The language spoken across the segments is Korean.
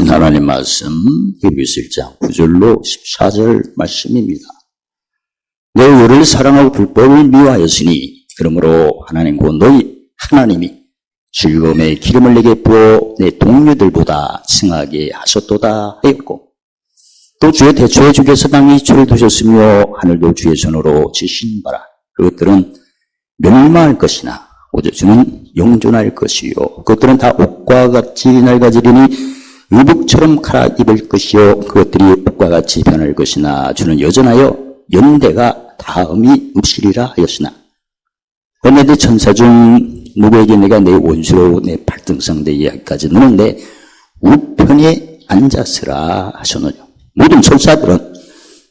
주신 하나님 말씀 히브리서 1장 9절로 14절 말씀입니다. 너희 우리를 사랑하고 불법을 미워하였으니 그러므로 하나님 곧 너희 하나님이 즐거움의 기름을 내게 부어 내 동료들보다 승하게 하셨도다 하였고 또 주의 대초에 주께서 땅에 이초를 두셨으며 하늘도 주의 손으로 지신 바라 그것들은 멸망할 것이나 오직 주는 영존할 것이요 그것들은 다 옷과 같이 낡아지리니 의복처럼 갈아입을 것이요 그것들이 옷과 같이 변할 것이나 주는 여전하여 연대가 다음이 없으리라 하였으나 어느 내 천사 중 누구에게 내가 내 원수로 내 발등상 내 이야기까지 너는 내 우편에 앉았으라 하셨느냐. 모든 천사들은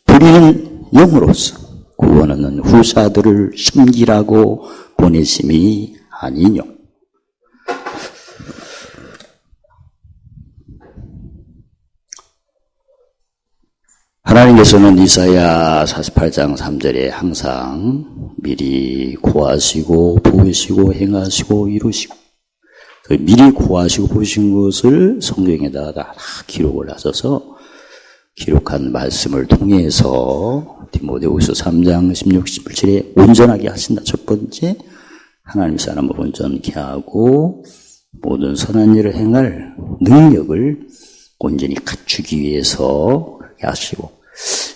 부리는 영으로서 구원하는 후사들을 섬기라고 보내심이 아니뇨. 하나님께서는 이사야 48장 3절에 항상 미리 고하시고 보시고 행하시고 이루시고 미리 고하시고 보신 것을 성경에다가 다 기록을 하셔서 기록한 말씀을 통해서 디모데후서 3장 16, 17절에 온전하게 하신다. 첫 번째 하나님 사람을 온전케 하고 모든 선한 일을 행할 능력을 온전히 갖추기 위해서 그렇게 하시고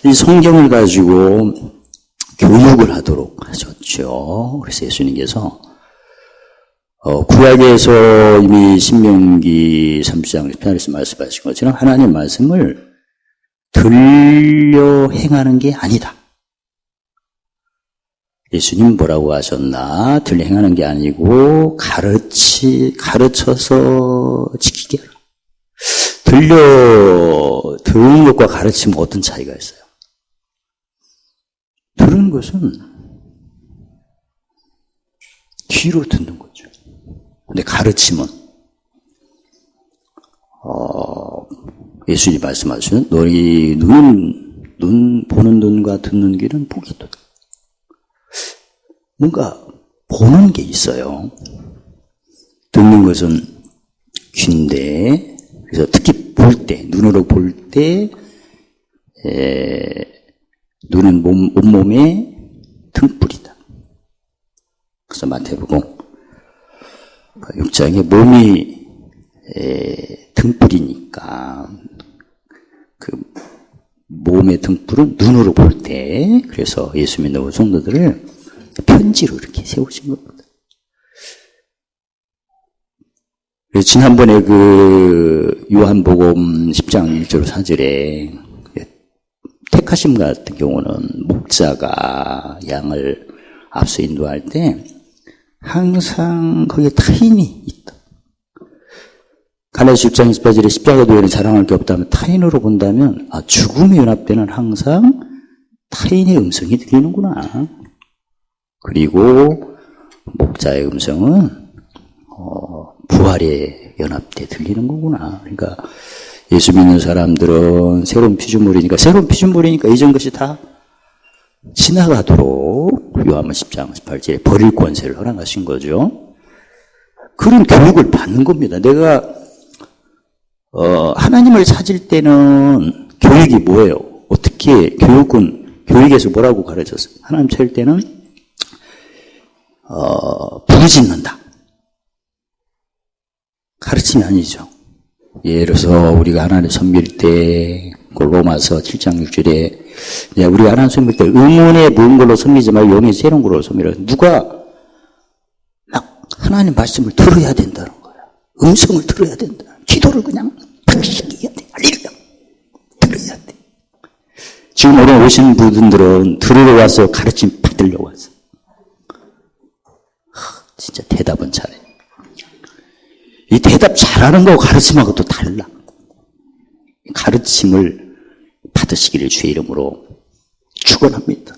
이 성경을 가지고 교육을 하도록 하셨죠. 그래서 예수님께서 구약에서 이미 신명기 30장 18절에서 말씀하신 것처럼 하나님 말씀을 들려 행하는 게 아니다. 예수님 뭐라고 하셨나? 들려 행하는 게 아니고 가르쳐서 지키게 하라. 들은 것과 가르치면 어떤 차이가 있어요? 들은 것은 귀로 듣는 거죠. 근데 가르침은 예수님이 말씀하시는 너희 눈 보는 눈과 듣는 귀는 복이다. 뭔가 보는 게 있어요. 듣는 것은 귀인데 그래서 특히 볼 때, 눈으로 볼 때, 눈은 온몸의 등불이다. 그래서 마태복음 6장에 몸이 등불이니까 그 몸의 등불은 눈으로 볼 때, 그래서 예수 믿는 성도들을 편지로 이렇게 세우신 겁니다. 지난번에 그 요한복음 10장 1절 4절에 택하심 같은 경우는 목자가 양을 앞서 인도할 때 항상 거기에 타인이 있다. 갈라디아 10장 28절에 십자가 도에는 자랑할 게 없다면 타인으로 본다면 죽음의 연합 때는 항상 타인의 음성이 들리는구나. 그리고 목자의 음성은 부활의 연합 때 들리는 거구나. 그러니까 예수 믿는 사람들은 새로운 피조물이니까 이전 것이 다 지나가도록 요한복음 10장 18절에 버릴 권세를 허락하신 거죠. 그런 교육을 받는 겁니다. 내가 하나님을 찾을 때는 교육이 뭐예요? 어떻게 교육에서 뭐라고 가르쳤어요? 하나님 찾을 때는 부르짖는다. 가르침이 아니죠. 예를 들어서 우리가 하나님 섬길 때 로마서 7장 6절에 우리가 하나님 섬길 때 의문에 묻은 걸로 섬기지 말고 영의 새로운 걸로 섬기라. 누가 막 하나님 말씀을 들어야 된다는 거야. 음성을 들어야 된다. 기도를 그냥 박식해야 돼. 알리려 들어야 돼. 지금 오늘 오신 분들은 들으러 와서 가르침 받으려고 왔어. 진짜 대답은 잘해. 이 대답 잘하는 거하고 가르침하고 또 달라. 가르침을 받으시기를 주의 이름으로 축원합니다.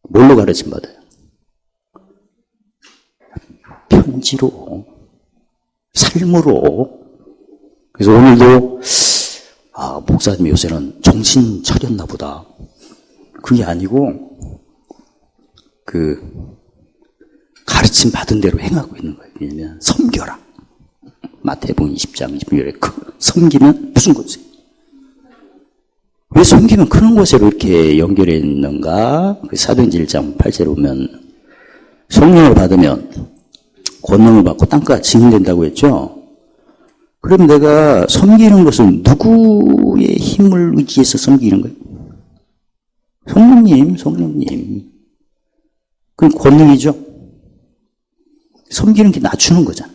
뭘로 가르침 받아요? 편지로, 삶으로. 그래서 오늘도 목사님 요새는 정신 차렸나 보다. 그게 아니고 가르침 받은 대로 행하고 있는 거예요. 왜냐면 섬겨라. 마태복음 20장 26절에 섬기면 무슨 권세? 왜 섬기면 크는 권세로 이렇게 연결해 있는가? 그 사도행전 1장 8절에 보면 성령을 받으면 권능을 받고 땅가 증인된다고 했죠? 그럼 내가 섬기는 것은 누구의 힘을 의지해서 섬기는 거예요? 성령님. 그럼 권능이죠? 섬기는 게 낮추는 거잖아.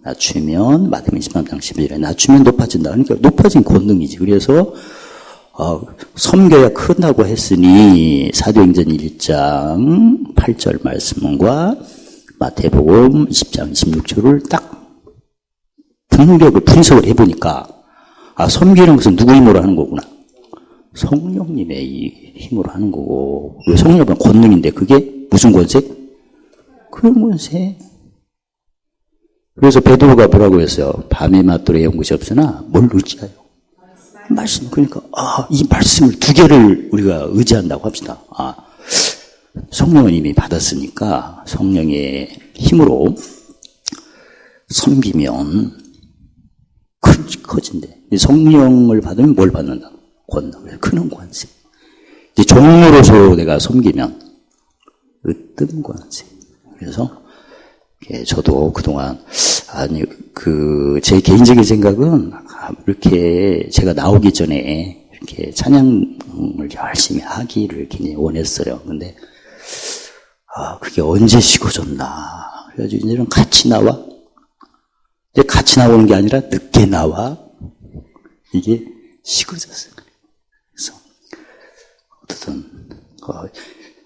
낮추면, 마태복음 23장 11절에 낮추면 높아진다. 그러니까 높아진 권능이지. 그래서, 섬겨야 큰다고 했으니, 사도행전 1장 8절 말씀과 마태복음 20장 26절을 딱 분력을 분석을 해보니까, 섬기는 것은 누구 힘으로 하는 거구나. 성령님의 힘으로 하는 거고, 왜 성령은 권능인데, 그게 무슨 권세? 그런 권세. 그래서 베드로가 뭐라고 했어요? 밤에 맞돌에 연못이 없으나 뭘 의지하여? 말씀. 그러니까 이 말씀을 두 개를 우리가 의지한다고 합시다. 성령은 이미 받았으니까 성령의 힘으로 섬기면 커진대. 성령을 받으면 뭘 받는다? 권능. 크는 권세. 이제 종으로서 내가 섬기면 으뜸 권세. 그래서 저도 그동안, 제 개인적인 생각은, 이렇게 제가 나오기 전에, 이렇게 찬양을 열심히 하기를 굉장히 원했어요. 근데, 그게 언제 식어졌나. 그래가지고 이제는 같이 나와. 이제 같이 나오는 게 아니라 늦게 나와. 이게 식어졌어요. 그래서, 어쨌든,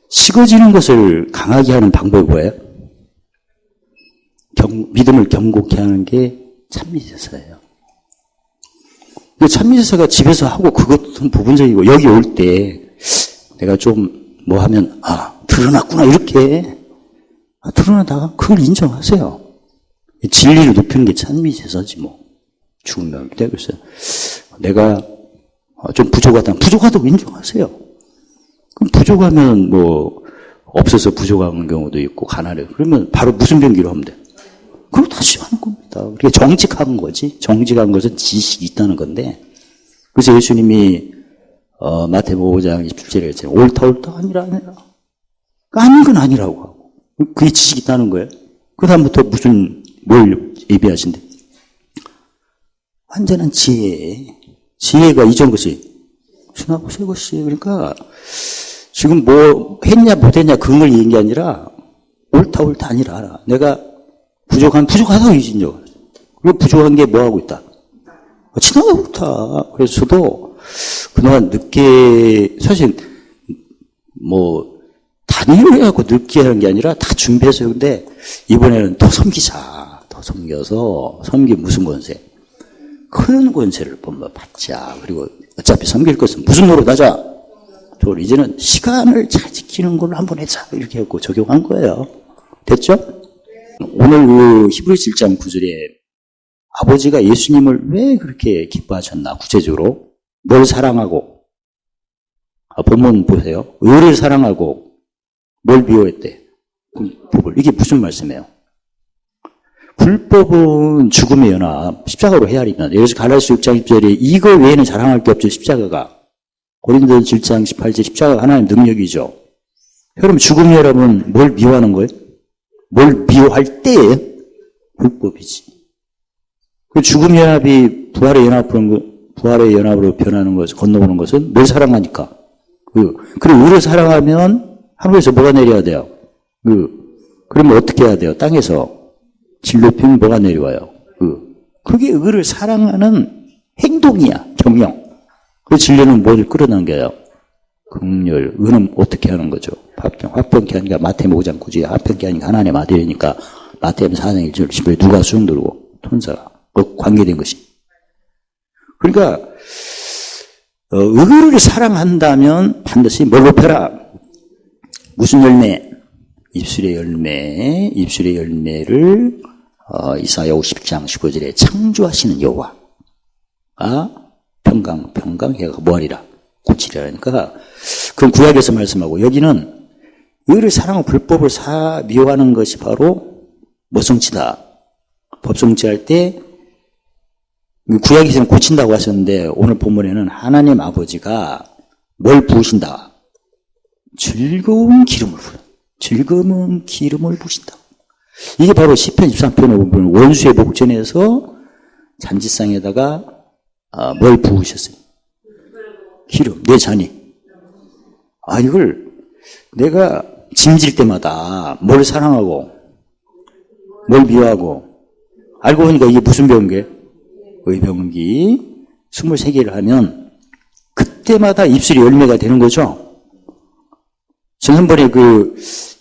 식어지는 것을 강하게 하는 방법이 뭐예요? 믿음을 경고케 하는 게 찬미제사예요. 찬미제사가 집에서 하고 그것도 부분적이고 여기 올 때 내가 좀 뭐 하면 드러났구나 이렇게 드러나다가 그걸 인정하세요. 진리를 높이는 게 찬미제사지 뭐. 죽으면 때 그래서 내가 좀 부족하다고 인정하세요. 그럼 부족하면 뭐 없어서 부족한 경우도 있고 가난해. 그러면 바로 무슨 병기로 하면 돼? 그걸 다시 하는 겁니다. 우리가 정직한 거지. 정직한 것은 지식이 있다는 건데. 그래서 예수님이, 마태복음 5장 27절에 했잖아요. 옳다, 아니라. 아닌 건 아니라고 하고. 그게 지식이 있다는 거예요. 그 다음부터 뭘 예비하신대? 완전한 지혜. 지혜가 이전 것이, 순하고 새 것이. 그러니까, 지금 뭐 했냐, 못했냐, 그런 걸 얘기한 게 아니라, 옳다, 아니라. 내가 부족하다고 인정. 그리고 부족한 게 뭐 하고 있다? 지나가고 있다. 그래서 저도 그동안 늦게, 사실, 단일을 해갖고 늦게 하는 게 아니라 다 준비해서 근데 이번에는 더 섬기자. 더 섬겨서, 무슨 권세? 큰 권세를 받자. 그리고 어차피 섬길 것은 무슨 노릇 하자? 이제는 시간을 잘 지키는 걸로 한번 해자. 이렇게 해갖고 적용한 거예요. 됐죠? 오늘 그 히브리서 1장 9절에 아버지가 예수님을 왜 그렇게 기뻐하셨나 구체적으로 뭘 사랑하고 본문 보세요. 의를 사랑하고 뭘 미워했대? 불법을. 이게 무슨 말씀이에요? 불법은 죽음의 연합 십자가로 헤아리면 여기서 갈라디아서 6장 10절에 이거 외에는 자랑할 게 없죠. 십자가가 고린도서 7장 18절 십자가가 하나님 능력이죠. 그럼 죽음의 연합은 뭘 미워하는 거예요? 뭘 미워할 때에 불법이지. 그 죽음 연합이 부활의 연합으로 변하는 것을 건너오는 것은 뭘 사랑하니까. 그리고 의를 사랑하면 하늘에서 뭐가 내려야 돼요? 그러면 어떻게 해야 돼요? 땅에서 질 높이면 뭐가 내려와요? 그게 의를 사랑하는 행동이야. 경영. 그 진리는 뭘 끌어당겨요? 긍휼, 의는 어떻게 하는 거죠? 화평케 하니까 마태복음 5장 9절에 화평케 하니까 하나님의 아들이니까 마태복음 4장 1절 10절에 누가 수용 들고 천사가 관계된 것이. 그러니까 의를 사랑한다면 반드시 뭘 높여라? 무슨 열매? 입술의 열매를 이사야 50장 15절에 창조하시는 여호와 평강 해가 뭐하리라? 고치리라니까. 그럼 구약에서 말씀하고 여기는 의를 사랑하고 불법을 미워하는 것이 바로 모성치다. 법성치할 때 구약에서는 고친다고 하셨는데 오늘 본문에는 하나님 아버지가 뭘 부으신다? 즐거운 기름을 부어요. 즐거운 기름을 부으신다. 이게 바로 시편 23편에 보면 원수의 목전에서 잔치상에다가 뭘 부으셨어요? 기름, 내 잔이. 이걸 내가 짐질 때마다 뭘 사랑하고 뭘 미워하고 알고 보니까 이게 무슨 병기? 의병기 23개를 하면 그때마다 입술이 열매가 되는 거죠. 지난번에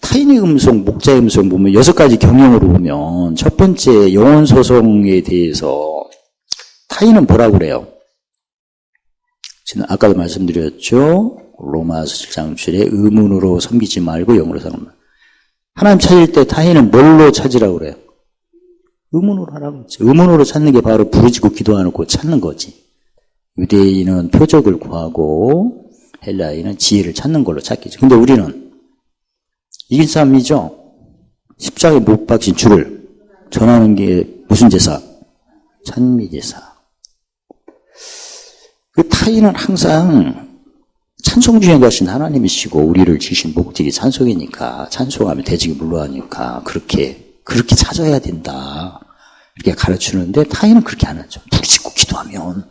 타인의 음성, 목자의 음성 보면 6가지 경영으로 보면 첫 번째 영혼 소송에 대해서 타인은 뭐라고 그래요? 저는 아까도 말씀드렸죠. 로마서 7장 7에 의문으로 섬기지 말고 영으로 섬기라. 하나님 찾을 때 타인은 뭘로 찾으라고 그래요? 의문으로 하라고 했죠. 의문으로 찾는 게 바로 부르짖고 기도하고 찾는 거지. 유대인은 표적을 구하고 헬라인은 지혜를 찾는 걸로 찾겠죠. 근데 우리는 이긴 싸움이죠. 십자가에 못 박힌 주를 전하는 게 무슨 제사? 찬미제사. 그 타인은 항상 찬송 중에 가신 하나님이시고 우리를 지신 목적이 찬송이니까 찬송하면 대적이 물러가니까 그렇게 찾아야 된다. 이렇게 가르치는데 타인은 그렇게 안 하죠. 부르짖고 기도하면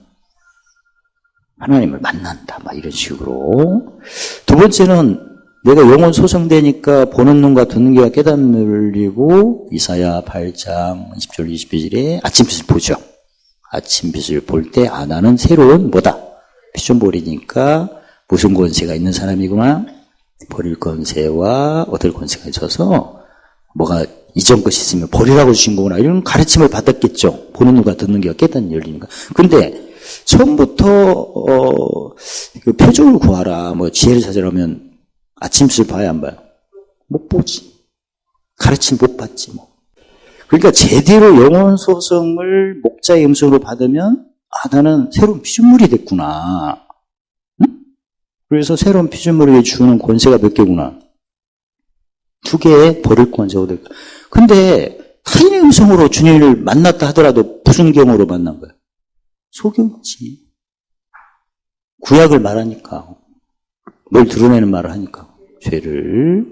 하나님을 만난다. 막 이런 식으로. 두 번째는 내가 영혼 소성되니까 보는 눈과 듣는 귀가 깨닫는 열리고 이사야 8장 10절 20절에 아침빛을 보죠. 아침빛을 볼 때 나는 새로운 뭐다? 피존볼이니까 무슨 권세가 있는 사람이구나. 버릴 권세와 얻을 권세가 있어서 뭐가 이전 것이 있으면 버리라고 주신 거구나. 이런 가르침을 받았겠죠. 보는 눈과 듣는 귀가 깨닫는 열리니까. 근데 처음부터 그 표적을 구하라, 뭐 지혜를 찾으라면 아침빛을 봐야 안 봐요? 못 보지. 가르침 못 받지 뭐. 그러니까 제대로 영혼 소성을 목자의 음성으로 받으면 나는 새로운 피조물이 됐구나. 응? 그래서 새로운 피조물에게 주는 권세가 몇 개구나? 2개의 버릴 권세가 될 거야. 근데 타인의 음성으로 주님을 만났다 하더라도 무슨 경우로 만난 거야? 소경이지. 구약을 말하니까. 뭘 드러내는 말을 하니까. 죄를.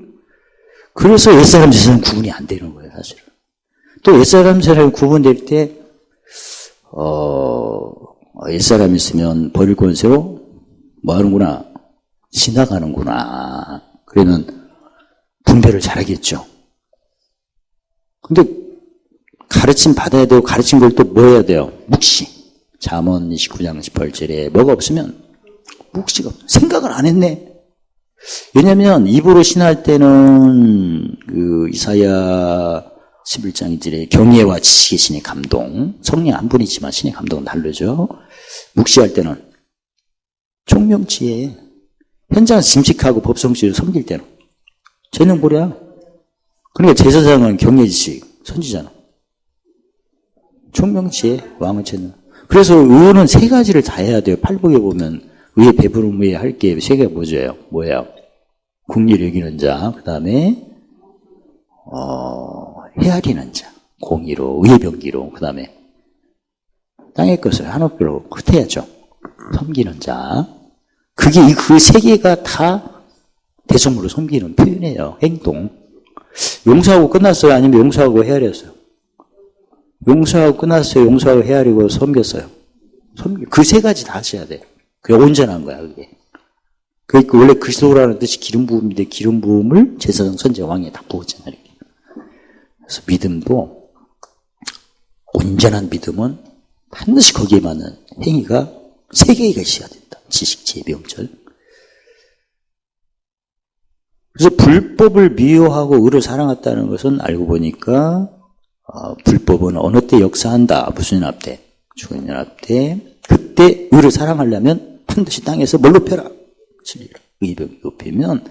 그래서 옛사람 세상 구분이 안 되는 거예요, 사실은. 또 옛사람 세상이 구분될 때, 옛사람 있으면 버릴 권세로 뭐 하는구나? 지나가는구나. 그러면 분별을 잘하겠죠. 근데 가르침 받아야 되고 가르친 걸 또 뭐 해야 돼요? 묵시. 잠언 29장 18절에 뭐가 없으면 묵시가 생각을 안 했네. 왜냐면 입으로 신할 때는 그 이사야 11장 1절에 경외와 지식의 신의 감동, 성령 한 분이지만 신의 감동은 다르죠. 묵시할 때는 총명지혜, 현장에서 짐식하고 법성지를 섬길 때는 쟤는 뭐야? 그러니까 제사장은 경외 지식, 선지자는 총명지혜, 왕은 쟤는. 그래서 의는 3가지를 다 해야 돼요. 팔복에 보면 의에 배부름 위에 할 게 3개가 뭐예요? 국리를 여기는 자, 그 다음에 헤아리는 자, 공의로, 의의 병기로, 그 다음에 땅의 것을 한없으로 흩어야죠. 섬기는 자. 그게 그 3개가 다 대성물로 섬기는 표현이에요. 행동. 용서하고 끝났어요? 아니면 용서하고 헤아렸어요? 용서하고 끝났어요? 용서하고 헤아리고 섬겼어요? 그 3가지 다 하셔야 돼요. 그게 온전한 거야, 그게. 그러니까 원래 그리스도라는 뜻이 기름 부음인데 기름 부음을 제사장 선지 왕에 다 부었잖아요. 이렇게. 그래서 믿음도 온전한 믿음은 반드시 거기에 맞는 행위가 3개가 있어야 된다. 지식, 지혜, 명철. 그래서 불법을 미워하고 의를 사랑했다는 것은 알고 보니까 불법은 어느 때 역사한다. 무슨 연합 때? 죽은 연합 때. 그때 의를 사랑하려면 반드시 땅에서 뭘 높여라. 의를 높이면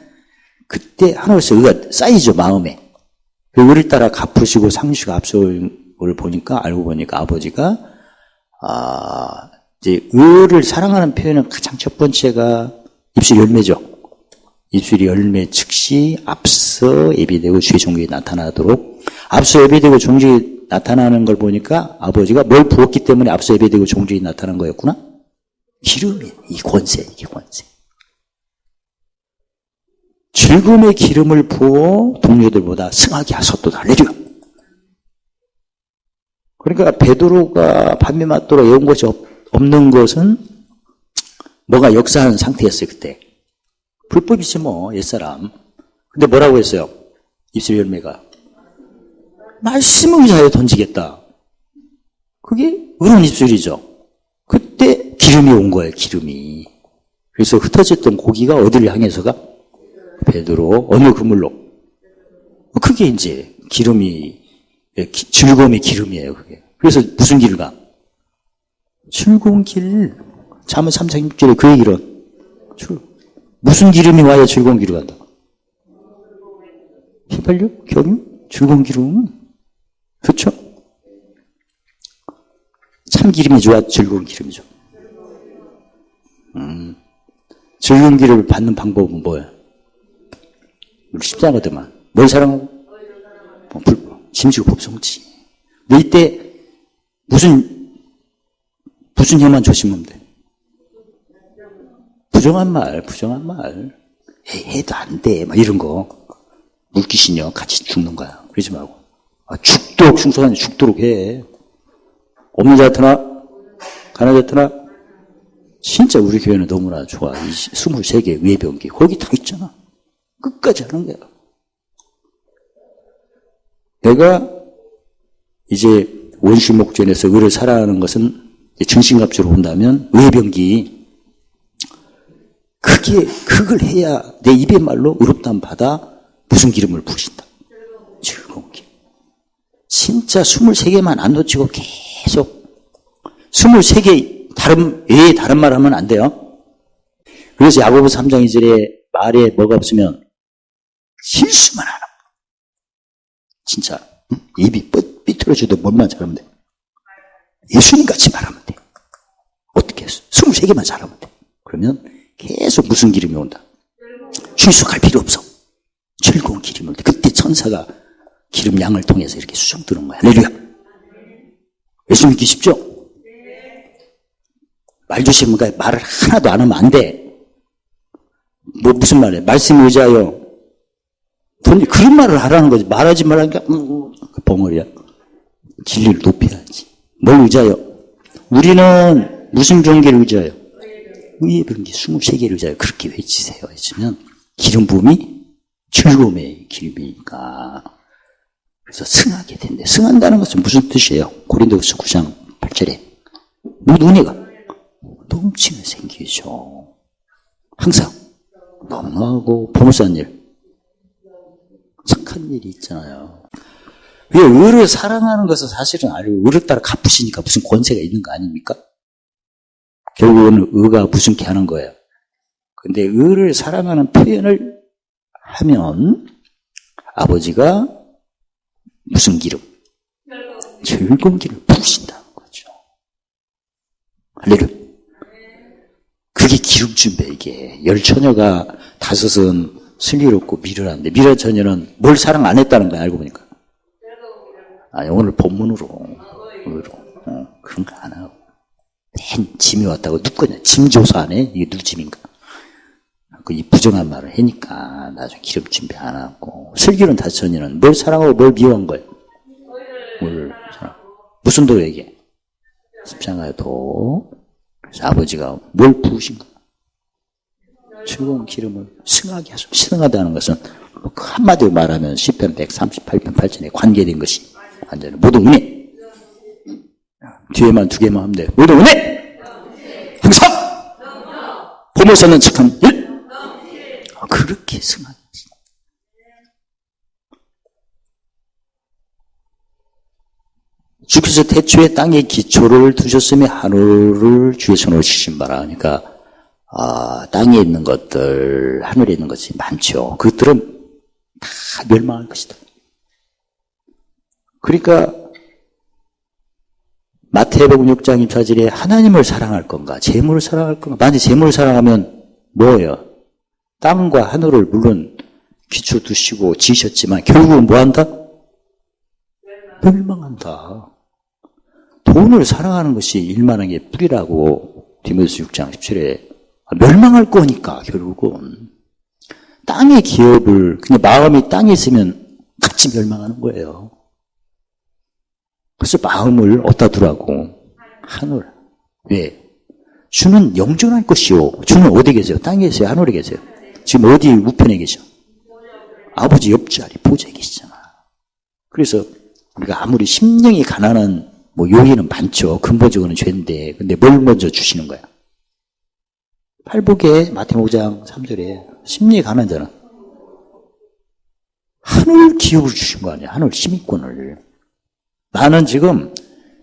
그때 하나로서 의가 쌓이죠. 마음에. 그 의를 따라 갚으시고 상주가 앞서올 걸 보니까 알고 보니까 아버지가 이제 의를 사랑하는 표현은 가장 첫 번째가 입술 열매죠. 입술이 열매 즉시 앞서 예비되고 주의 종교에 나타나도록 앞서 예비되고 종교에 나타나는 걸 보니까 아버지가 뭘 부었기 때문에 앞서 예배되고 종들이 나타난 거였구나? 기름이, 이 권세, 이게 권세. 즐거움의 기름을 부어 동료들보다 승하게 하셨도다. 할렐루야. 그러니까 베드로가 밤에 맞도록 외운 것이 없는 것은 뭐가 역사하는 상태였어요, 그때. 불법이지 뭐, 옛사람. 근데 뭐라고 했어요? 입술 열매가. 말씀을 위하여 던지겠다. 그게 의로운 입술이죠. 그때 기름이 온 거예요, 기름이. 그래서 흩어졌던 고기가 어디를 향해서가? 베드로, 어느 그물로? 그게 이제 기름이, 즐거움의 기름이에요, 그게. 그래서 무슨 길을 가? 즐거운 길. 잠언 3장 6절에 그 얘기를. 무슨 기름이 와야 즐거운 길을 간다? 휘발유? 경유? 즐거운 기름. 그렇죠? 참기름이 좋아, 즐거운 기름이죠. 즐거운 기름을 받는 방법은 뭐예요? 우리 쉽지 않거든만. 뭘 사랑하고? 심지어 법성치. 너 이때 무슨 혀만 조심하면 돼? 부정한 말. 해도 안 돼. 막 이런 거. 물귀신이요. 같이 죽는 거야. 그러지 말고. 죽도록 충성하니 죽도록 해. 없는 자트나, 가난 자트나, 진짜 우리 교회는 너무나 좋아. 이 23개 외병기. 거기 다 있잖아. 끝까지 하는 거야. 내가 이제 원시목전에서 의를 사랑하는 것은 증신갑주로 본다면 외병기. 그걸 해야 내 입의 말로 의롭다함 받아 무슨 기름을 부으신다. 즐거운 기름. 진짜 23개만 안 놓치고 계속 23개 다른 말 하면 안 돼요. 그래서 야고보서 3장 2절에 말에 뭐가 없으면 실수만 하라. 진짜 입이 삐뚤어져도 뭔만 잘하면 돼. 예수님같이 말하면 돼. 어떻게 해서 23개만 잘하면 돼. 그러면 계속 무슨 기름이 온다. 출석할 필요 없어. 즐거운 기름을 올 때 그때 천사가 기름 양을 통해서 이렇게 수정 뜨는 거야. 할렐루야. 예수 믿기 쉽죠? 말 조심은 말을 하나도 안 하면 안 돼. 무슨 말이야? 말씀 의지하여 그런 말을 하라는 거지. 말하지 말라니까 벙어리야. 진리를 높여야지. 뭘 의지하여? 우리는 무슨 종기를 의지하여? 의의 병기 23개를 의지하여 그렇게 외치세요. 외치면 기름 부음이 즐거움의 기름이니까. 그래서 승하게 된대. 승한다는 것은 무슨 뜻이에요? 고린도후서 9장 8절에 모든 은혜가 넘치면 생기죠. 항상 너무하고 범사한 일, 착한 일이 있잖아요. 왜 의를 사랑하는 것은 사실은 알고 의를 따라 갚으시니까 무슨 권세가 있는 거 아닙니까? 결국은 의가 무슨게 하는 거예요. 근데 의를 사랑하는 표현을 하면 아버지가 무슨 기름? 즐거운 기름을 부으신다는 거죠. 할렐루야. 그게 기름준배 이게. 10처녀가 5은 슬기롭고 미련한데 미련처녀는 뭘 사랑 안 했다는 거야 알고 보니까. 오늘 본문으로 그런 거 안 하고 맨 짐이 왔다고 누구냐 짐 조사 안 해? 이게 누구 짐인가? 이 부정한 말을 하니까 나중에 기름 준비 안 하고 슬기로운 5처녀는 뭘 사랑하고 뭘 미워한 거예요? 뭘 사랑? 무슨 도에게? 십자가의 도. 그래서 아버지가 뭘 부으신가? 즐거운 기름을 승하게 하소. 승하다는 것은 한마디로 말하면 시편 138편 8절에 관계된 것이 완전히 모든 은혜. 뒤에만 2개만 하면 돼. 모든 은혜. 항상 보물 쌓는 척한 일. 그렇게 승하게. 주께서 태초에 땅에 기초를 두셨으며 하늘을 주의 손으로 치신 바라. 그러니까 땅에 있는 것들, 하늘에 있는 것이 많죠. 그것들은 다 멸망할 것이다. 그러니까 마태복음 6장 24절에 하나님을 사랑할 건가, 재물을 사랑할 건가. 만약 재물을 사랑하면 뭐예요? 땅과 하늘을 물론 기초 두시고 지으셨지만 결국은 뭐 한다? 멸망한다. 돈을 사랑하는 것이 일만하게 뿌리라고 디모데후서 6장 17에 멸망할 거니까 결국은 땅의 기업을 그냥 마음이 땅에 있으면 같이 멸망하는 거예요. 그래서 마음을 어디다 두라고? 하늘. 왜? 주는 영존할 것이요. 주는 어디 계세요? 땅에 계세요? 하늘에 계세요? 지금 어디 우편에 계셔? 아버지 옆자리 보좌에 계시잖아. 그래서 우리가 아무리 심령이 가난한 요인은 많죠. 근본적으로는 죄인데. 근데 뭘 먼저 주시는 거야? 팔복에 마태복음 5장 3절에 심령이 가난한 자는 하늘 기업을 주신 거 아니야. 하늘 심의권을. 나는 지금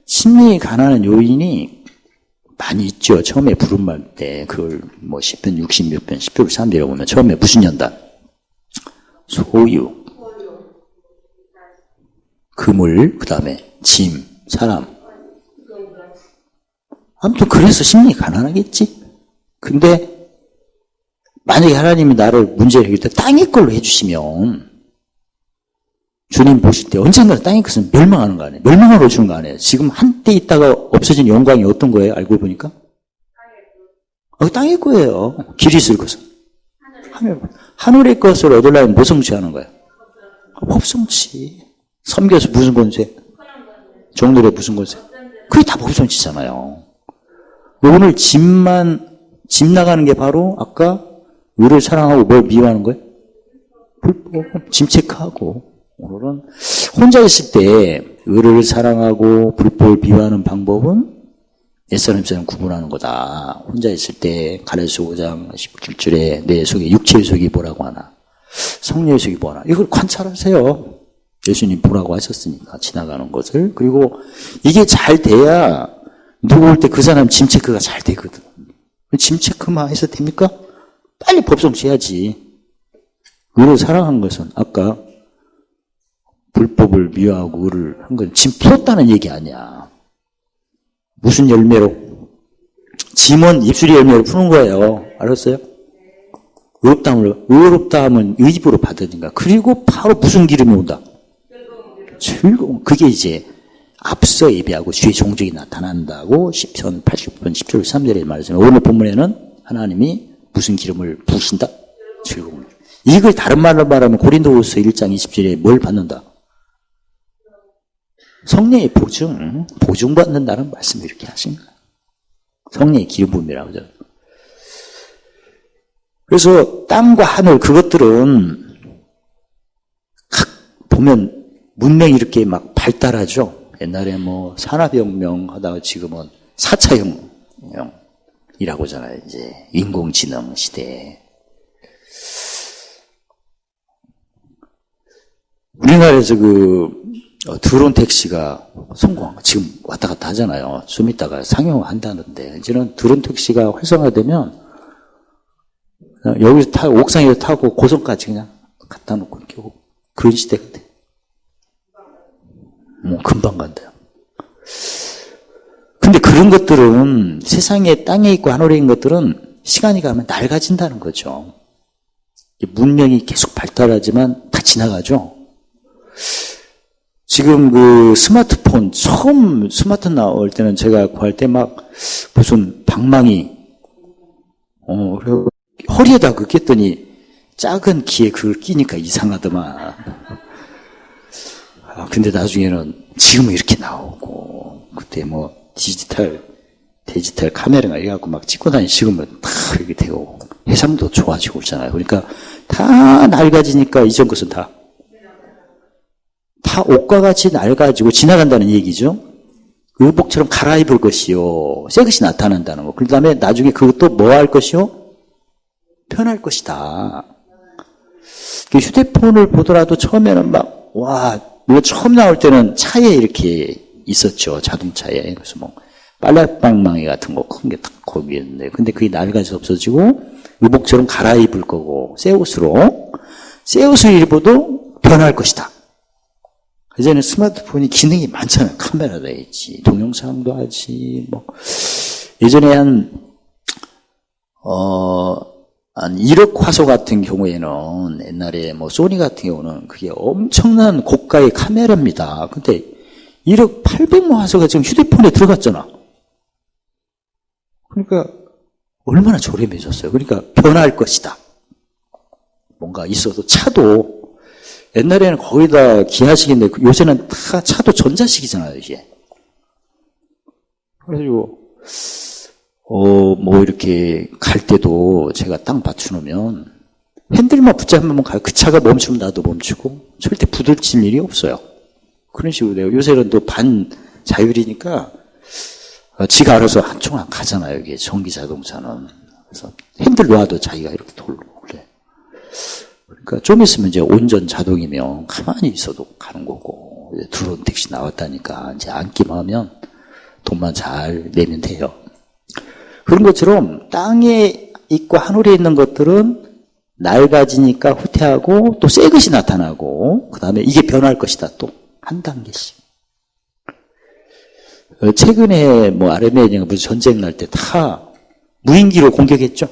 심령이 가난한 요인이 많이 있죠. 처음에 부름할 때 그걸 10편 60몇 편 10편 3이라고 보면 처음에 무슨 연단? 소유, 그물, 그 다음에 짐, 사람. 아무튼 그래서 심령이 가난하겠지. 근데 만약에 하나님이 나를 문제를 해결할 때 땅의 걸로 해주시면 주님 보실 때 언젠가는 땅의 것은 멸망하는 거 아니에요. 멸망으로 주는 거 아니에요. 지금 한때 있다가 없어진 영광이 어떤 거예요? 알고 보니까? 땅의 거예요. 길이 있을 것은. 하늘의 것을 얻으려면 뭐 성취하는 거예요? 법성취. 섬겨서 무슨 권세? 종들의 무슨 권세? 그게 다 법성취잖아요. 오늘 집 나가는 게 바로 아까 의를 사랑하고 뭘 미워하는 거예요? 불법. 짐 체크하고. 오늘은 혼자 있을 때 의를 사랑하고 불법을 미워하는 방법은 옛사람 사람 구분하는 거다. 혼자 있을 때 갈라디아서 5장 17절에 내 속에 육체의 속이 뭐라고 하나 성령의 속이 뭐하나 이걸 관찰하세요. 예수님 보라고 하셨으니까 지나가는 것을. 그리고 이게 잘 돼야 누구 올 때 그 사람 짐 체크가 잘 되거든. 짐 체크만 해서 됩니까? 빨리 법성취해야지. 의를 사랑한 것은 아까 불법을 미워하고 의를 한 건 짐 풀었다는 얘기 아니야. 무슨 열매로? 짐은 입술의 열매로 푸는 거예요. 알았어요? 의롭다 하면 의입으로 받으니까. 그리고 바로 무슨 기름이 온다? 즐거움. 그게 이제 앞서 예배하고 주의 종족이 나타난다고 시편 80편 10절 3절에 말했습니다. 오늘 본문에는 하나님이 무슨 기름을 부으신다? 즐거움. 이걸 다른 말로 말하면 고린도후서 1장 20절에 뭘 받는다? 성령의 보증받는다는 말씀을 이렇게 하신 거예요. 성령의 기름 부음이라고 하죠. 그래서 땅과 하늘 그것들은 각 보면 문명이 이렇게 막 발달하죠. 옛날에 산업혁명 하다가 지금은 4차 혁명이라고 하잖아요. 이제 인공지능 시대에. 우리나라에서 드론 택시가 성공한 거 지금 왔다 갔다 하잖아요. 좀 이따가 상용한다는데 이제는 드론 택시가 활성화되면 여기서 옥상에서 타고 고성까지 그냥 갖다 놓고 이렇게 그런 시대가 돼. 금방 간대요. 근데 그런 것들은 세상에 땅에 있고 하늘에 있는 것들은 시간이 가면 낡아진다는 거죠. 문명이 계속 발달하지만 다 지나가죠. 지금 스마트폰 처음 스마트폰 나올 때는 제가 구할 때 막 무슨 방망이 허리에다 꼈더니 작은 귀에 그걸 끼니까 이상하더만. 근데 나중에는 지금은 이렇게 나오고 그때 디지털 카메라가 해갖고 막 찍고 다니는 지금은 다 이렇게 되고 해상도 좋아지고 있잖아요. 그러니까 다 낡아지니까 이전 것은 다 옷과 같이 낡아지고 지나간다는 얘기죠. 의복처럼 갈아입을 것이요. 새 것이 나타난다는 거. 그 다음에 나중에 그것도 뭐 할 것이요? 편할 것이다. 휴대폰을 보더라도 처음에는 물론 처음 나올 때는 차에 이렇게 있었죠. 자동차에. 그래서 빨래방망이 같은 거 큰 게 딱 거기에 있는데. 근데 그게 낡아서 없어지고 의복처럼 갈아입을 거고 새 옷을 입어도 변할 것이다. 이제는 스마트폰이 기능이 많잖아요. 카메라도 있지, 동영상도 하지, 예전에 한 1억 화소 같은 경우에는 옛날에 소니 같은 경우는 그게 엄청난 고가의 카메라입니다. 근데 1억 800만 화소가 지금 휴대폰에 들어갔잖아. 그러니까 얼마나 저렴해졌어요. 그러니까 변할 것이다. 뭔가 있어도 차도 옛날에는 거의 다 기아식인데 요새는 다 차도 전자식이잖아요, 이게. 그래가지고 뭐 이렇게 갈 때도 제가 딱 맞춰놓으면 핸들만 붙잡으면 가요. 그 차가 멈추면 나도 멈추고 절대 부딪힐 일이 없어요. 그런 식으로 돼요. 요새는 또 반자율이니까 지가 알아서 한쪽만 가잖아요. 이게 전기 자동차는. 그래서 핸들 놔도 자기가 이렇게 돌고 그래. 그러니까 좀 있으면 이제 온전 자동이면 가만히 있어도 가는 거고, 이제 드론 택시 나왔다니까 이제 앉기만 하면 돈만 잘 내면 돼요. 그런 것처럼 땅에 있고 하늘에 있는 것들은 낡아지니까 후퇴하고 또 새 것이 나타나고 그 다음에 이게 변할 것이다. 또 한 단계씩. 최근에 뭐 아르메니아가 무슨 전쟁 날 때 다 무인기로 공격했죠.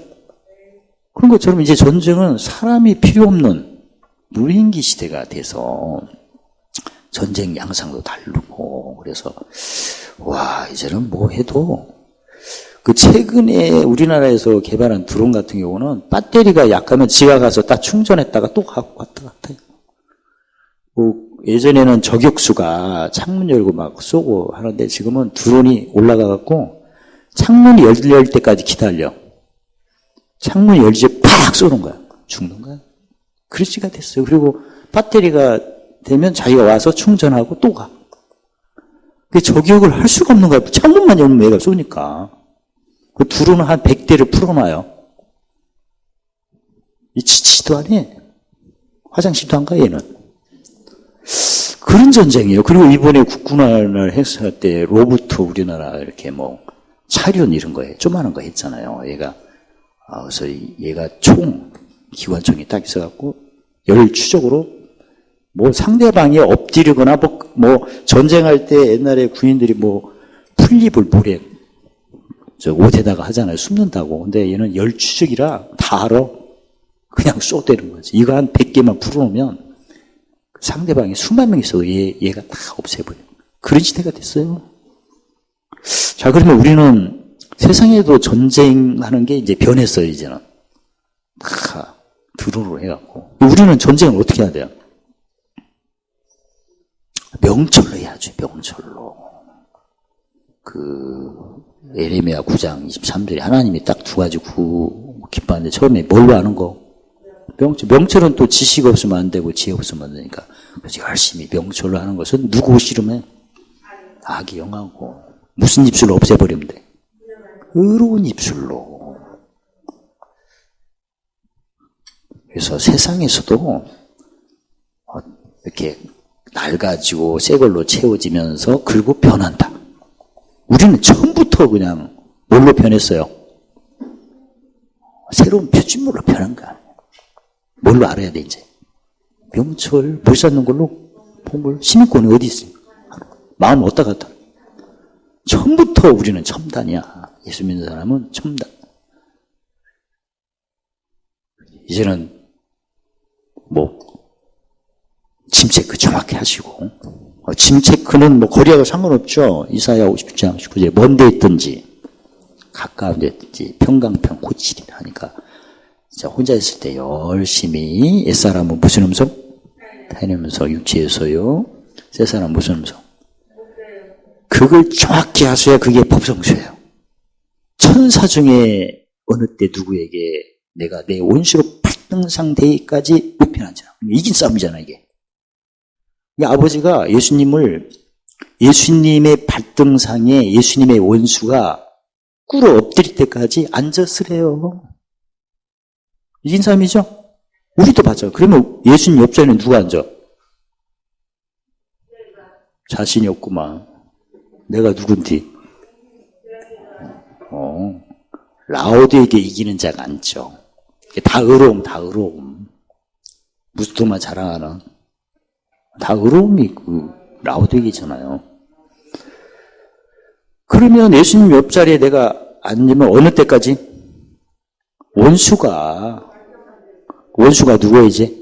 그런 것처럼 이제 전쟁은 사람이 필요 없는 무인기 시대가 돼서 전쟁 양상도 다르고 그래서 와 이제는 뭐 해도 그 최근에 우리나라에서 개발한 드론 같은 경우는 배터리가 약하면 지가 가서 딱 충전했다가 또 갖고 왔다 갔다 해요. 예전에는 저격수가 창문 열고 막 쏘고 하는데 지금은 드론이 올라가갖고 창문이 열릴 때까지 기다려. 창문이 열리지 팍 쏘는 거야. 죽는 거야. 그렇지가 됐어요. 그리고 배터리가 되면 자기가 와서 충전하고 또 가. 그 저격을 할 수가 없는 거야. 창문만 열면 얘가 쏘니까. 그 드론은 한 100대를 풀어놔요. 이 지치도 안 해. 화장실도 안 가, 얘는. 그런 전쟁이에요. 그리고 이번에 국군화를 행사할 때 로봇 우리나라 이렇게 뭐 차륜 이런 거에 조그마한 거 했잖아요. 얘가 그래서 얘가 기관총이 딱 있어갖고 열추적으로 뭐 상대방이 엎드리거나 뭐 전쟁할 때 옛날에 군인들이 뭐 풀잎을 물에 옷에다가 하잖아요. 숨는다고. 근데 얘는 열추적이라 다 알아. 그냥 쏘대는 거지. 이거 한 100개만 풀어놓으면 상대방이 수만 명 있어도 얘가 다 없애버려. 그런 시대가 됐어요. 자, 그러면 우리는 세상에도 전쟁하는 게 이제 변했어요, 이제는. 다 드론으로 해갖고. 우리는 전쟁을 어떻게 해야 돼요? 명철로 해야죠, 명철로. 에레미야 9장 23절에 하나님이 딱 두 가지 기뻐하는데 처음에 뭘로 하는 거? 명철은 또 지식 없으면 안 되고 지혜 없으면 안 되니까. 그래서 열심히 명철로 하는 것은 누구 싫으면 악이 영하고 무슨 입술로 없애버리면 돼? 의로운 입술로. 그래서 세상에서도 이렇게 낡아지고 새 걸로 채워지면서 그리고 변한다. 우리는 처음부터 그냥 뭘로 변했어요? 새로운 표준물로 변한 거야. 뭘로 알아야 돼, 이제? 명철, 물 쌓는 걸로 보물, 시민권이 어디 있어요? 마음 어디다 갔다? 처음부터 우리는 첨단이야. 예수 믿는 사람은 첨단. 이제는 짐 체크 정확히 하시고, 짐 체크는 거리하고 상관없죠. 이사야 57장 19절에 먼 데 있든지 가까운 데 있든지 평강평 호칠이라 하니까 혼자 있을 때 열심히 옛사람은 무슨 음성? 타인의 음성, 육체에서요. 새사람은 무슨 음성? 그걸 정확히 하셔야 그게 법성수예요. 천사 중에 어느 때 누구에게 내가 내 원수로 팔등상 대의까지 우편하자. 이긴 싸움이잖아, 이게. 이 아버지가 예수님의 발등상에 예수님의 원수가 꿇어 엎드릴 때까지 앉았으래요. 이긴 싸움이죠? 우리도 맞아요. 그러면 예수님 옆자리는 누가 앉아? 자신이 없구만. 내가 누군지. 라오드에게 이기는 자가 앉죠. 다 의로움, 다 의로움. 무스토만 자랑하는. 다 의로움이 라오드에게잖아요. 그러면 예수님 옆자리에 내가 앉으면 어느 때까지? 원수가 누구야, 이제?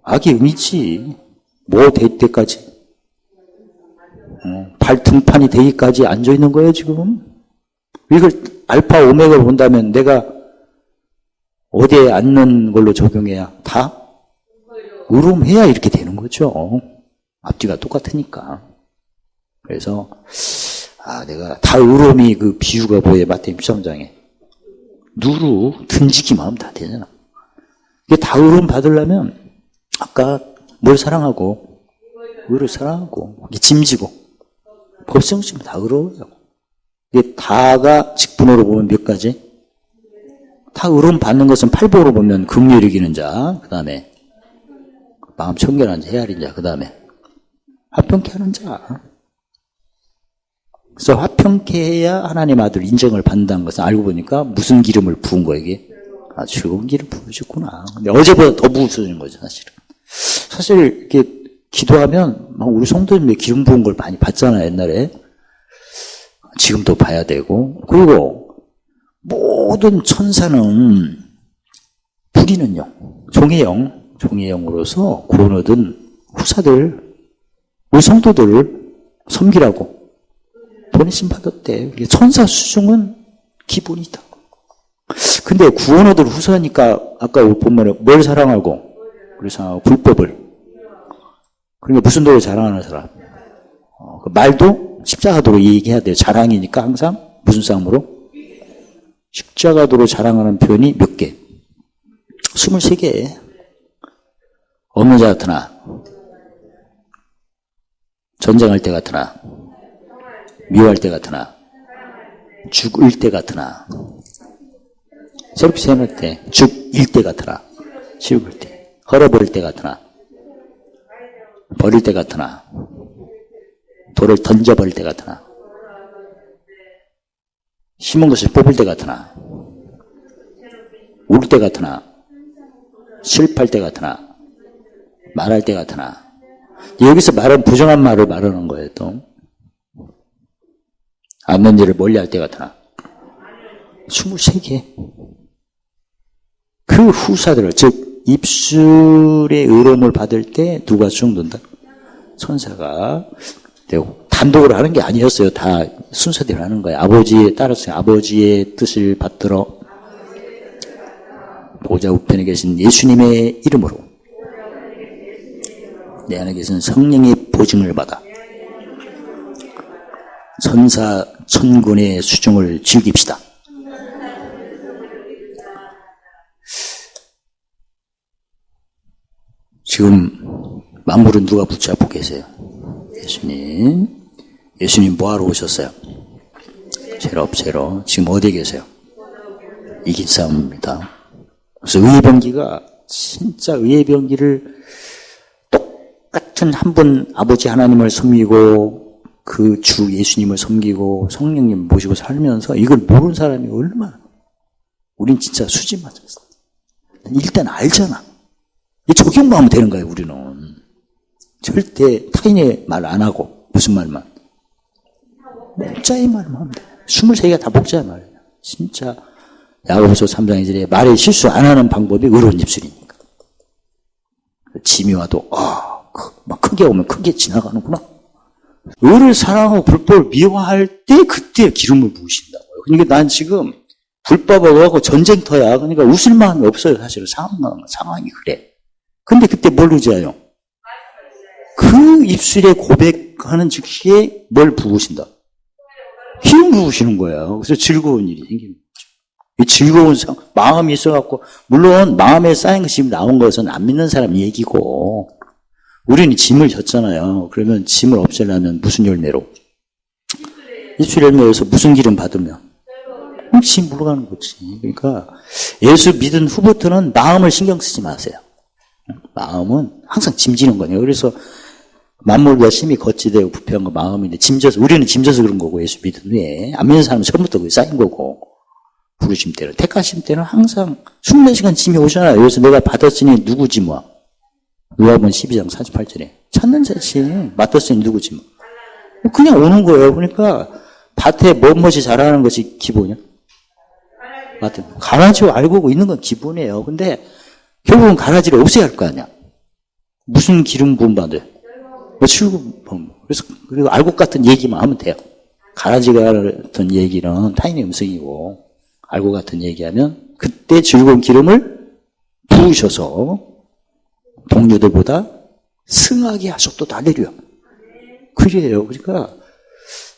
악의 음이지. 뭐 될 때까지? 발등판이 되기까지 앉아있는 거예요, 지금. 이걸 알파 오메가를 본다면 내가 어디에 앉는 걸로 적용해야 다 의로움해야 이렇게 되는 거죠. 앞뒤가 똑같으니까. 그래서 내가 다 의로움이 그 비유가 뭐예요? 마태복음 13장에 누루 던지기만 하면 다 되잖아. 이게 다 의로움 받으려면 아까 뭘 사랑하고 의를 사랑하고 짐지고 법성심 다 의로워요. 이게 다가 직분으로 보면 몇 가지? 다 의로움 받는 것은 팔복으로 보면 긍휼히 여기는 자, 그 다음에 마음 청결한 자, 헤아린 자, 그 다음에 화평케 하는 자. 그래서 화평케 해야 하나님 아들 인정을 받는다는 것은 알고 보니까 무슨 기름을 부은 거예요, 이게? 즐거운 기름 부으셨구나. 근데 어제보다 더 부으셔진 거죠, 사실은. 사실 이렇게 기도하면 막 우리 성도님의 기름 부은 걸 많이 봤잖아요, 옛날에. 지금도 봐야 되고. 그리고 모든 천사는 부리는 영, 종의 영으로서 구원 얻은 후사들, 우리 성도들을 섬기라고 보내심 받았대. 천사 수중은 기본이다. 근데 구원 얻을 후사니까 아까 본문에 뭘 사랑하고? 우리 사랑하고 불법을. 그러니까 무슨 도를 자랑하는 사람? 그 말도 십자가도로 얘기해야 돼요. 자랑이니까 항상 무슨 싸움으로? 십자가도로 자랑하는 표현이 몇 개? 23개. 없는 자 같으나, 전쟁할 때 같으나, 미워할 때 같으나, 죽을 때 같으나, 새롭게 세워놓을 때, 죽일 때 같으나, 치울 때, 헐어버릴 때 같으나, 버릴 때 같으나, 돌을 던져버릴 때 같으나, 심은 것을 뽑을 때 같으나, 울 때 같으나, 슬퍼할 때 같으나, 말할 때 같으나. 여기서 말은 부정한 말을 말하는 거예요, 또. 않는 일을 멀리 할 때 같으나. 23개. 그 후사들을, 즉, 입술의 의로움을 받을 때 누가 수용된다? 천사가. 단독으로 하는 게 아니었어요. 다 순서대로 하는 거예요. 아버지에 따라서 아버지의 뜻을 받들어 보좌 우편에 계신 예수님의 이름으로 내 안에 계신 성령의 보증을 받아 천사 천군의 수중을 즐깁시다. 지금 만물은 누가 붙잡고 계세요? 예수님. 예수님 뭐하러 오셨어요? 죄로. 지금 어디에 계세요? 이긴 싸움입니다. 그래서 의회병기가 진짜 의회병기를 똑같은 한 분 아버지 하나님을 섬기고 그 주 예수님을 섬기고 성령님 모시고 살면서 이걸 모르는 사람이 얼마나. 우린 진짜 수지 맞았어. 일단 알잖아. 이 적용만 하면 되는 거예요, 우리는. 절대 타인의 말 안 하고 무슨 말만? 목자의 말만 하면 돼. 23개가 다 목자의 말이에요. 진짜 야고보서 3장 2절에 말에 실수 안 하는 방법이 의로운 입술이니까. 지미와도 막 크게 오면 크게 지나가는구나. 의를 사랑하고 불법을 미워할 때 그때 기름을 부으신다고요. 그러니까 난 지금 불법하고 전쟁터야. 그러니까 웃을 마음이 없어요. 사실은 상황이 그래. 근데 그때 뭘 의지해요? 그 입술에 고백하는 즉시에 뭘 부으신다? 기름 부으시는 거예요. 그래서 즐거운 일이 생기는 거죠. 이 즐거운 마음이 있어갖고, 물론 마음에 쌓인 것이 나온 것은 안 믿는 사람 얘기고, 우리는 짐을 졌잖아요. 그러면 짐을 없애려면 무슨 열매로? 입술 열매에서 무슨 기름 받으면? 짐 물러가는 거지. 그러니까 예수 믿은 후부터는 마음을 신경 쓰지 마세요. 마음은 항상 짐지는 거예요. 그래서 만물과 심히 거치되고 부패한 거 마음인데 짐져서, 우리는 짐져서 그런 거고, 예수 믿은 후에. 안 믿는 사람은 처음부터 그게 쌓인 거고, 부르심 때는, 택하심 때는 항상 24시간 짐이 오잖아요. 그래서 내가 받았으니 누구 짐와? 누가복음 12장 48절에. 찾는 자지. 맡았으니 누구 짐와? 그냥 오는 거예요. 그러니까 밭에 무엇이 자라는 것이 기본이야? 가라지 알고 있는 건 기본이에요. 근데 결국은 가라지를 없애야 할 거 아니야. 무슨 기름 부음 받아요? 출구범. 그래서 그리고 알곡 같은 얘기만 하면 돼요. 가라지 같은 얘기는 타인의 음성이고 알곡 같은 얘기하면 그때 즐거운 기름을 부으셔서 동료들보다 승하게 하셨도다. 할렐루야. 그래요. 그러니까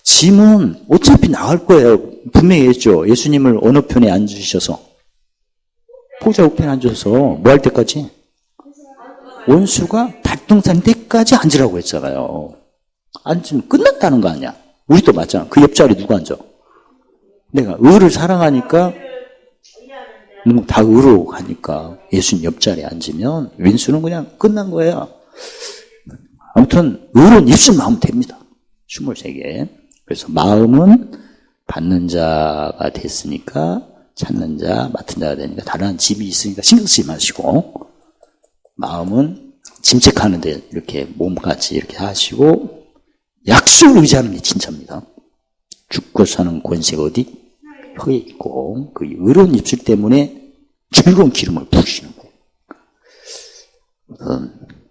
짐은 어차피 나갈 거예요. 분명히 했죠. 예수님을 어느 편에 앉으셔서 보좌 우편에 앉아서 뭐 할 때까지? 원수가 발등산 때까지 앉으라고 했잖아요. 앉으면 끝났다는 거 아니야. 우리도 맞잖아. 그 옆자리 누가 앉아? 내가 의를 사랑하니까 다 의로 가니까 예수님 옆자리에 앉으면 왼수는 그냥 끝난 거예요. 아무튼 의로는 입술만 하면 됩니다. 23개. 그래서 마음은 받는 자가 됐으니까 찾는 자, 맡은 자가 되니까 다른 짐이 있으니까 신경 쓰지 마시고 마음은 짐책하는데 이렇게 몸같이 이렇게 하시고 약속을 의지하는 게 진짜입니다. 죽고 사는 권세가 어디? 혀에 있고 그 의로운 입술 때문에 즐거운 기름을 부으시는 거예요.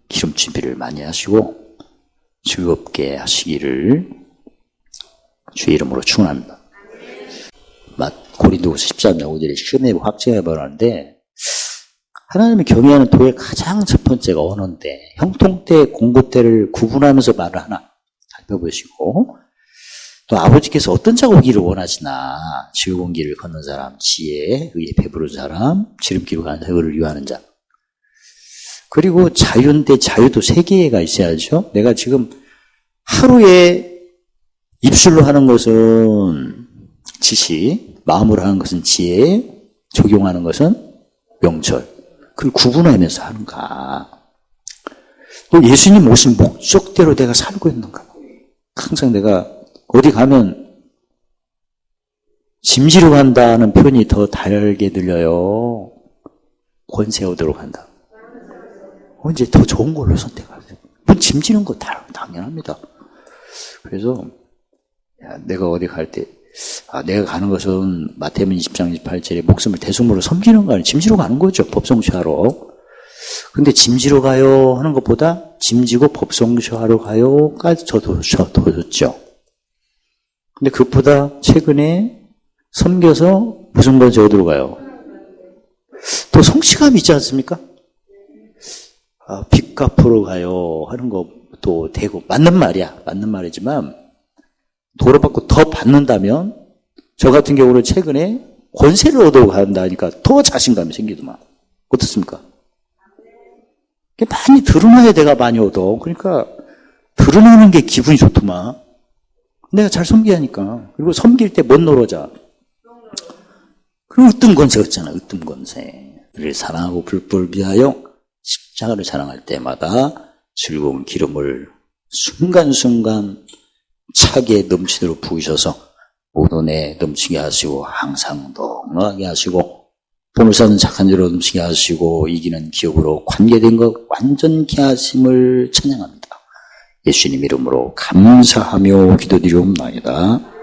기름 준비를 많이 하시고 즐겁게 하시기를 주의 이름으로 축원합니다. 고린도후서 13장 5절에 시험해 확증해 보라는데 하나님을 경외하는 도의 가장 첫 번째가 언어인데 형통 때, 공고 때를 구분하면서 말을 하나 살펴보시고 또 아버지께서 어떤 자 오기를 원하시나 즐거운 길을 걷는 사람, 지혜, 의에 배부른 사람, 지름길로 가는 의를 위하는 자. 그리고 자유인데 자유도 3개가 있어야죠. 내가 지금 하루에 입술로 하는 것은 지식, 마음으로 하는 것은 지혜, 적용하는 것은 명철. 그걸 구분하면서 하는가. 또 예수님 오신 목적대로 내가 살고 있는가. 항상 내가 어디 가면 짐지러 간다는 표현이 더 달게 들려요. 권세 얻으러 간다. 언제 더 좋은 걸로 선택하세요. 뭐 짐지는 거 당연합니다. 그래서 내가 어디 갈 때 내가 가는 것은 마태복음 20장 28절에 목숨을 대속물로 섬기는 거 아니에요. 짐지러 가는 거죠. 법성취하러. 근데 짐지러 가요 하는 것보다 짐지고 법성취하러 가요까지 더 좋죠. 근데 그것보다 최근에 섬겨서 무슨 권세 얻으러 가요? 또 성취감이 있지 않습니까? 빚 갚으러 가요 하는 것도 되고 맞는 말이야. 맞는 말이지만 도로받고 더 받는다면 저 같은 경우는 최근에 권세를 얻어 간다니까 더 자신감이 생기더만. 어떻습니까? 많이 드러나야 내가 많이 얻어. 그러니까 드러나는 게 기분이 좋더만. 내가 잘 섬기하니까. 그리고 섬길 때 못 놀아자. 그리고 으뜸 권세가 있잖아. 으뜸 권세. 우리를 사랑하고 불법을 위하여 십자가를 자랑할 때마다 즐거운 기름을 순간순간 차게 넘치도록 부으셔서 모든 애 넘치게 하시고 항상 넉넉하게 하시고 보물사는 착한 자로 넘치게 하시고 이기는 기업으로 관계된 것 완전케 하심을 찬양합니다. 예수님 이름으로 감사하며 기도드리옵나이다.